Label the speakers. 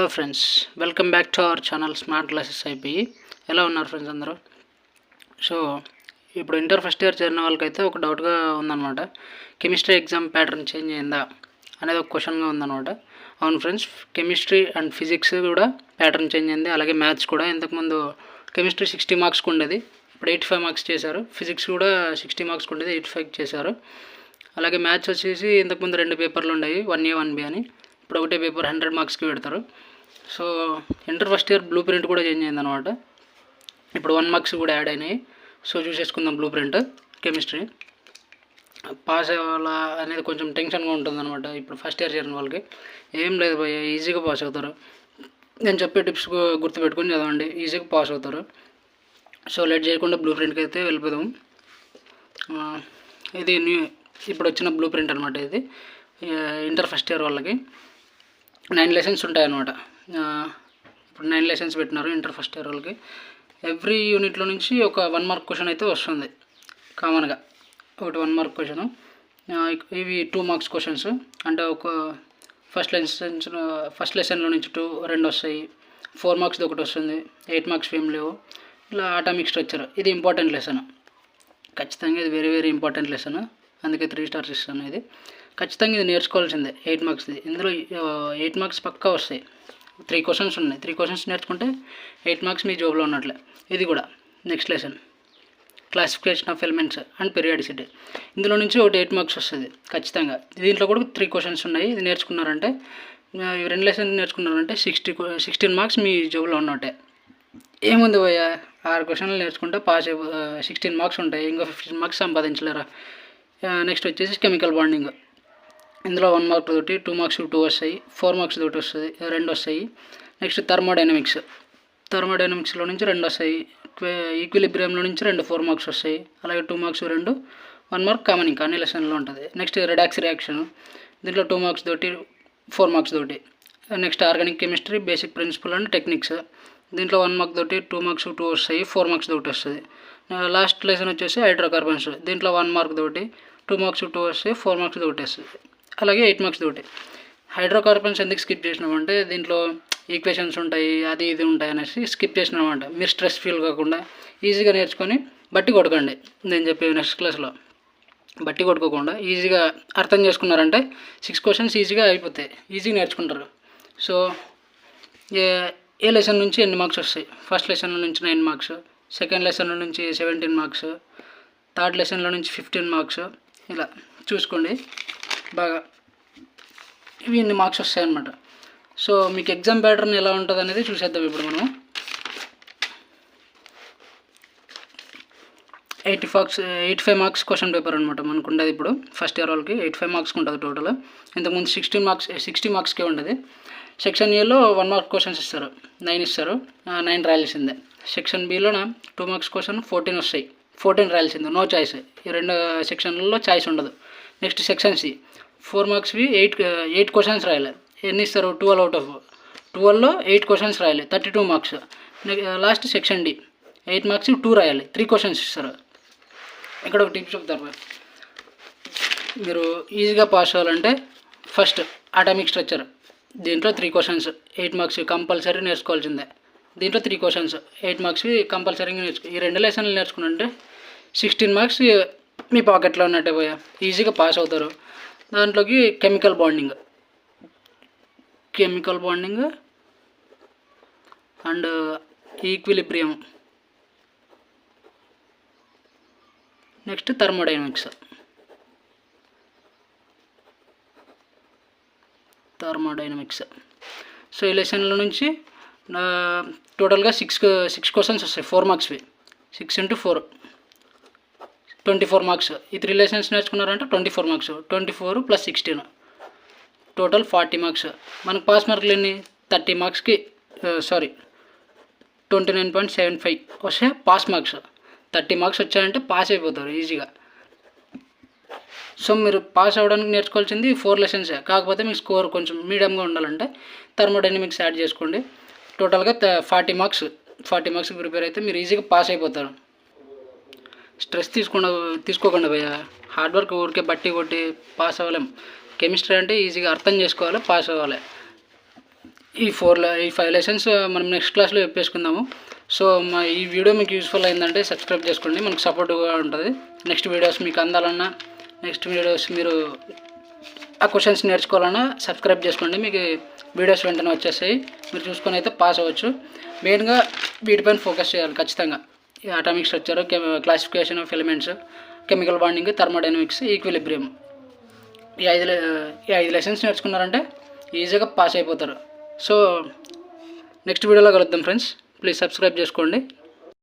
Speaker 1: Hello friends, welcome back to our channel smart classes అయిపోయి. ఎలా ఉన్నారు ఫ్రెండ్స్ అందరూ? సో ఇప్పుడు ఇంటర్ ఫస్ట్ ఇయర్ చేరిన వాళ్ళకైతే ఒక డౌట్గా ఉందన్నమాట. కెమిస్ట్రీ ఎగ్జామ్ ప్యాటర్న్ చేంజ్ అయిందా అనేది ఒక క్వశ్చన్గా ఉందన్నమాట. అవును ఫ్రెండ్స్, కెమిస్ట్రీ అండ్ ఫిజిక్స్ కూడా ప్యాటర్న్ చేంజ్ అయింది. అలాగే మ్యాథ్స్ కూడా. ఇంతకుముందు కెమిస్ట్రీ 60 మార్క్స్కి ఉండేది, ఇప్పుడు 85 మార్క్స్ చేశారు. ఫిజిక్స్ కూడా 60 మార్క్స్కి ఉండేది, 85 చేశారు. అలాగే మ్యాథ్స్ వచ్చేసి ఇంతకుముందు 2 పేపర్లు ఉన్నాయి, 1A 1B అని. ఇప్పుడు ఒకటే పేపర్ 100 మార్క్స్కి పెడతారు. So inter first year blueprint కూడా చేంజ్ అయిందనమాట. ఇప్పుడు 1 మార్క్స్ కూడా యాడ్ అయినాయి. సో చూసేసుకుందాం బ్లూ ప్రింట్. కెమిస్ట్రీ పాస్ అవ్వాలా అనేది కొంచెం టెన్షన్గా ఉంటుందన్నమాట ఇప్పుడు ఫస్ట్ ఇయర్ చేరిన వాళ్ళకి. ఏం లేదు భయ్య, ఈజీగా పాస్ అవుతారు. నేను చెప్పే టిప్స్ గుర్తుపెట్టుకొని చదవండి, ఈజీగా పాస్ అవుతారు. సో లేట్ చేయకుండా బ్లూ ప్రింట్కి అయితే వెళ్ళిపోదాం. ఇది ఇప్పుడు వచ్చిన బ్లూ ప్రింట్ అనమాట. ఇది ఇంటర్ ఫస్ట్ ఇయర్ వాళ్ళకి 9 లెసన్స్ ఉంటాయన్నమాట. ఇప్పుడు 9 లెసన్స్ పెట్టినారు ఇంటర్ ఫస్ట్ ఇయర్ వాళ్ళకి. ఎవ్రీ యూనిట్లో నుంచి ఒక 1 మార్క్ క్వశ్చన్ అయితే వస్తుంది కామన్గా. ఒకటి 1 మార్క్ క్వశ్చను. ఇవి 2 మార్క్స్ క్వశ్చన్స్. అంటే ఒక ఫస్ట్ లెసన్లో నుంచి 2 వస్తాయి. 4 మార్క్స్ది ఒకటి వస్తుంది, 8 మార్క్స్ ఏం లేవు. ఇలా ఆటమిక్ స్ట్రక్చర్, ఇది ఇంపార్టెంట్ లెసన్. ఖచ్చితంగా ఇది వెరీ వెరీ ఇంపార్టెంట్ లెసన్, అందుకే 3 స్టార్స్ ఇస్తాను. ఇది ఖచ్చితంగా ఇది నేర్చుకోవాల్సిందే. 8 మార్క్స్ది. ఇందులో 8 మార్క్స్ పక్కా వస్తాయి. 3 క్వశ్చన్స్ ఉన్నాయి. 3 క్వశ్చన్స్ నేర్చుకుంటే 8 మార్క్స్ మీ జాబ్లో ఉన్నట్లే. ఇది కూడా next lesson, classification of elements and periodicity. ఇందులో నుంచి ఒకటి 8 మార్క్స్ వస్తుంది ఖచ్చితంగా. దీంట్లో కూడా 3 క్వశ్చన్స్ ఉన్నాయి. ఇది నేర్చుకున్నారంటే, ఈ 2 లెసన్స్ నేర్చుకున్నారంటే 16 మార్క్స్ మీ జాబ్లో ఉన్నట్టే. ఏముంది పోయా, 6 క్వశ్చన్లు నేర్చుకుంటే పాస్ 16 మార్క్స్ ఉంటాయి. ఇంకో 15 మార్క్స్ సంపాదించలేరా. నెక్స్ట్ వచ్చేసి కెమికల్ బాండింగ్. ఇందులో 1 మార్క్ తోటి 2 మార్క్స్ 2 వస్తాయి, 4 మార్క్స్ తోటి వస్తుంది 2 వస్తాయి. నెక్స్ట్ థర్మోడైనమిక్స్లో నుంచి 2 వస్తాయి. ఈక్విలిబ్రియంలో నుంచి 2 4 మార్క్స్ వస్తాయి. అలాగే 2 మార్క్స్ 2 1 మార్క్ కామన్ ఇంకా అన్ని లెసన్లో ఉంటుంది. నెక్స్ట్ రిడాక్స్ రియాక్షన్, దీంట్లో 2 మార్క్స్ తోటి 4 మార్క్స్ తోటి. Next organic chemistry basic principle and techniques, దీంట్లో 1 మార్క్ తోటి 2 మార్క్స్ 2 వస్తాయి, 4 మార్క్స్ తోటి వస్తుంది. లాస్ట్ లెసన్ వచ్చేసి హైడ్రోకార్బన్స్, దీంట్లో 1 మార్క్ తోటి 2 మార్క్స్ 2 వస్తాయి, 4 మార్క్స్ తోటి వస్తుంది. అలాగే 8 మార్క్స్ తోటి. హైడ్రోకార్బన్స్ ఎందుకు స్కిప్ చేసినామంటే దీంట్లో ఈక్వేషన్స్ ఉంటాయి, అది ఇది ఉంటాయి అనేసి స్కిప్ చేసినామంట. మీరు స్ట్రెస్ ఫీల్ కాకుండా ఈజీగా నేర్చుకొని బట్టి కొట్టకండి. నేను చెప్పేది నెక్స్ట్ క్లాస్లో బట్టి కొట్టుకోకుండా ఈజీగా అర్థం చేసుకున్నారంటే 6 క్వశ్చన్స్ ఈజీగా అయిపోతాయి, ఈజీగా నేర్చుకుంటారు. సో ఏ లెసన్ నుంచి ఎన్ని మార్క్స్ వస్తాయి? ఫస్ట్ లెసన్లో నుంచి 9 మార్క్స్, సెకండ్ లెసన్లో నుంచి 17 మార్క్స్, థర్డ్ లెసన్లో నుంచి 15 మార్క్స్. ఇలా చూసుకోండి బాగా, ఇవి ఇన్ని మార్క్స్ వస్తాయన్నమాట. సో మీకు ఎగ్జామ్ ప్యాటర్న్ ఎలా ఉంటుంది అనేది చూసేద్దాం ఇప్పుడు మనం. 85 మార్క్స్ క్వశ్చన్ పేపర్ అనమాట మనకు ఉండేది ఇప్పుడు ఫస్ట్ ఇయర్ వాళ్ళకి. 85 మార్క్స్కి ఉంటుంది టోటల్. ఇంతకుముందు 60 మార్క్స్కే ఉండేది. సెక్షన్ ఏలో 1 మార్క్ క్వశ్చన్స్ ఇస్తారు, 9 ఇస్తారు, 9 రాయాల్సిందే. సెక్షన్ బిలో 2 మార్క్స్ క్వశ్చన్ 14 వస్తాయి, 14 రాయాల్సిందే, నో చాయిస్. ఈ 2 సెక్షన్లలో చాయిస్ ఉండదు. నెక్స్ట్ సెక్షన్ సి 4 మార్క్స్వి 8 క్వశ్చన్స్ రాయాలి. ఎన్ని ఇస్తారు? 12 అవుట్ ఆఫ్ 12లో 8 క్వశ్చన్స్ రాయాలి, 32 marks. Last section D 8 marks 2 రాయాలి, 3 క్వశ్చన్స్ ఇస్తారు. ఇక్కడ ఒక టిప్ చెప్తారు, మీరు ఈజీగా పాస్ అవ్వాలంటే ఫస్ట్ అటామిక్ స్ట్రక్చర్, దీంట్లో 3 క్వశ్చన్స్ 8 మార్క్స్ కంపల్సరీ నేర్చుకోవాల్సిందే. దీంట్లో 3 క్వశ్చన్స్ 8 మార్క్స్వి కంపల్సరీగా ఈ 2 లెసన్లు నేర్చుకున్నంటే 16 మార్క్స్ మీ పాకెట్లో ఉన్నట్టే పోయా, ఈజీగా పాస్ అవుతారు. దాంట్లోకి chemical bonding and equilibrium, next thermodynamics. So ఈ లెసన్ల నుంచి టోటల్గా 6 క్వశ్చన్స్ వస్తాయి, 4 మార్క్స్వి. 6 × 4 24 మార్క్స్. ఈ 3 లెసన్స్ నేర్చుకున్నారంటే 24 మార్క్స్. 24 + 16 total 40 marks. మనకు పాస్ మార్కులు ఎన్ని? 30 మార్క్స్కి 29.75 వస్తే పాస్ మార్క్స్. 30 మార్క్స్ వచ్చాయంటే పాస్ అయిపోతారు ఈజీగా. సో మీరు పాస్ అవ్వడానికి నేర్చుకోవాల్సింది 4 లెసన్సే. కాకపోతే మీకు స్కోర్ కొంచెం మీడియంగా ఉండాలంటే థర్మోడైనమిక్స్ యాడ్ చేసుకోండి. టోటల్గా 40 మార్క్స్కి ప్రిపేర్ అయితే మీరు ఈజీగా పాస్ అయిపోతారు. స్ట్రెస్ తీసుకోకుండా భయ్యా, హార్డ్ వర్క్ ఊరికే బట్టి కొట్టి పాస్ అవ్వలేం. కెమిస్ట్రీ అంటే ఈజీగా అర్థం చేసుకోవాలి, పాస్ అవ్వాలి. ఈ 5 లెసన్స్ మనం నెక్స్ట్ క్లాస్లో చెప్పేసుకుందాము. సో ఈ వీడియో మీకు యూస్ఫుల్ అయిందంటే సబ్స్క్రైబ్ చేసుకోండి, మనకు సపోర్ట్గా ఉంటుంది. నెక్స్ట్ వీడియోస్ మీకు అందాలన్నా, నెక్స్ట్ వీడియోస్ మీరు ఆ క్వశ్చన్స్ నేర్చుకోవాలన్నా సబ్స్క్రైబ్ చేసుకోండి. మీకు వీడియోస్ వెంటనే వచ్చేస్తాయి, మీరు చూసుకొని అయితే పాస్ అవ్వచ్చు. మెయిన్గా వీటిపైన ఫోకస్ చేయాలి ఖచ్చితంగా. Atomic structure, classification of elements, chemical bonding, thermodynamics, equilibrium, ఈ 5 లెసన్స్ నేర్చుకున్నారంటే ఈజీగా పాస్ అయిపోతారు. సో నెక్స్ట్ వీడియోలో కలుద్దాం ఫ్రెండ్స్. ప్లీజ్ సబ్స్క్రైబ్ చేసుకోండి.